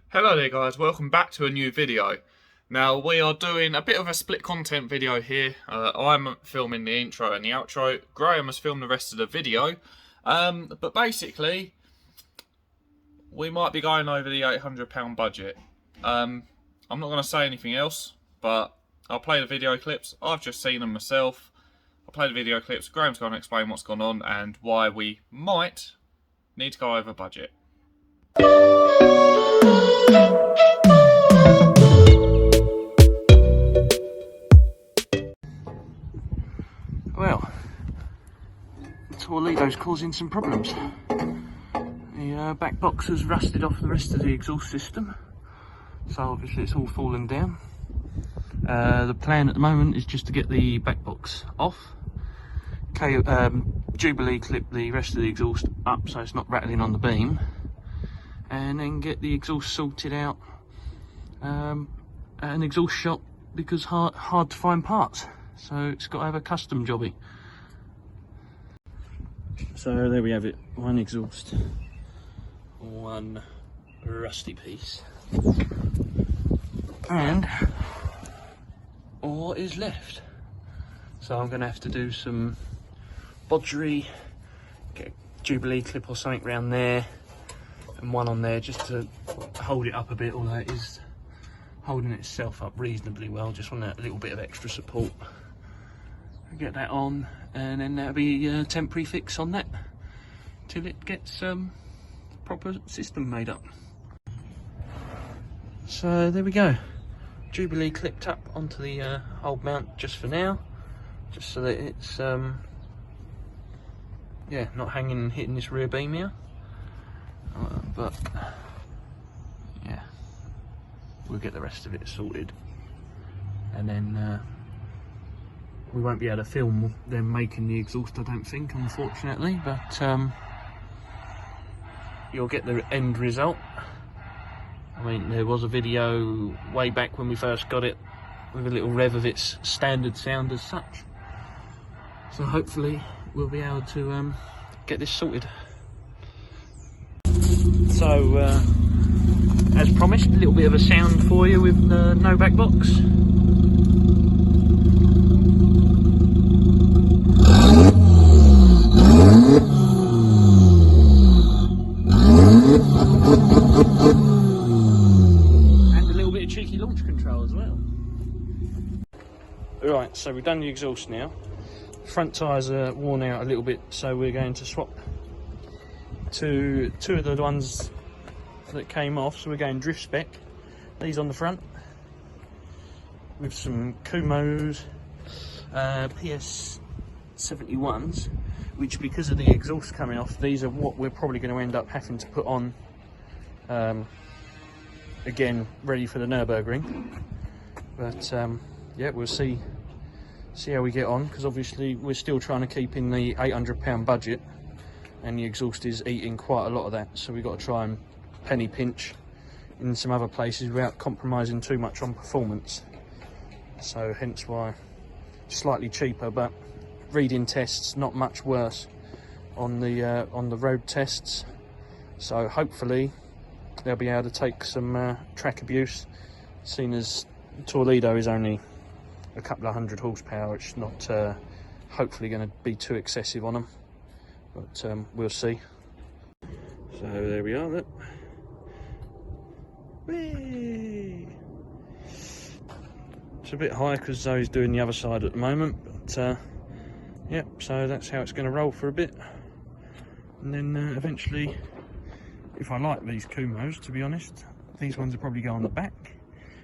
Hello there guys, welcome back to a new video. Now we are doing a bit of a split content video here. I'm filming the intro and the outro, Graham has filmed the rest of the video. But basically, we might be going over the £800 budget. I'm not going to say anything else, but I'll play the video clips. I've just seen them myself. I'll play the video clips, Graham's going to explain what's gone on and why we might need to go over budget. Well, Turdido's causing some problems. The back box has rusted off the rest of the exhaust system, so obviously it's all fallen down. The plan at the moment is just to get the back box off, Jubilee clip the rest of the exhaust up so it's not rattling on the beam, and then get the exhaust sorted out at an exhaust shop because hard to find parts. So it's got to have a custom jobby. So there we have it, one exhaust, one rusty piece, and all is left. So I'm going to have to do some bodgery, get a Jubilee clip or something around there, and one on there just to hold it up a bit, although it is holding itself up reasonably well. Just want a little bit of extra support. Get that on, and then that'll be a temporary fix on that till it gets proper system made up. So there we go, Jubilee clipped up onto the old mount just for now, just so that it's yeah, not hanging and hitting this rear beam here, but yeah, we'll get the rest of it sorted, and then we won't be able to film them making the exhaust, I don't think, unfortunately, but you'll get the end result. I mean, there was a video way back when we first got it with a little rev of its standard sound as such. So hopefully we'll be able to get this sorted. So, as promised, a little bit of a sound for you with no back box. And a little bit of cheeky launch control as well. Right, so we've done the exhaust now. Front tyres are worn out a little bit, so we're going to swap to two of the ones that came off. So we're going drift spec, these on the front, with some Kumos PS 71s, which, because of the exhaust coming off, these are what we're probably going to end up having to put on again, ready for the Nürburgring. But yeah, we'll see how we get on, because obviously we're still trying to keep in the £800 budget, and the exhaust is eating quite a lot of that, so we've got to try and penny pinch in some other places without compromising too much on performance. So hence why slightly cheaper, but reading tests not much worse on the road tests, so hopefully they'll be able to take some track abuse, seeing as Turdido is only a couple of 100 horsepower. It's not hopefully going to be too excessive on them, but we'll see. So there we are, look. Whee! It's a bit high because Zoe's doing the other side at the moment, but yep, so that's how it's going to roll for a bit, and then eventually, if I like these Kumos, to be honest, these ones will probably go on the back,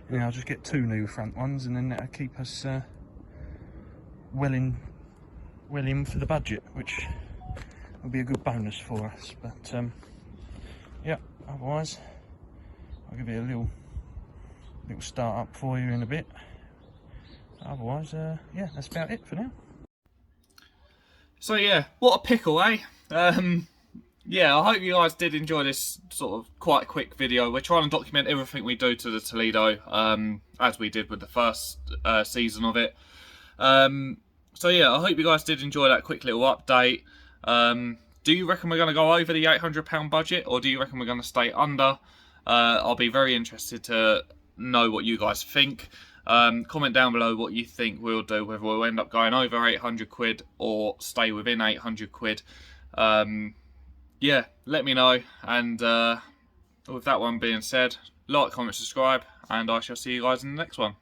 and then I'll just get two new front ones, and then that'll keep us well in for the budget, which will be a good bonus for us. But yeah, otherwise I'll give it a little start up for you in a bit. Otherwise, yeah, that's about it for now. So yeah, what a pickle, eh? Yeah, I hope you guys did enjoy this sort of quite quick video. We're trying to document everything we do to the Turdido, as we did with the first season of it. So yeah, I hope you guys did enjoy that quick little update. Do you reckon we're going to go over the £800 budget, or do you reckon we're going to stay under? I'll be very interested to know what you guys think. Comment down below what you think we'll do, whether we'll end up going over 800 quid or stay within 800 quid. Yeah, let me know. And with that one being said, like, comment, subscribe, and I shall see you guys in the next one.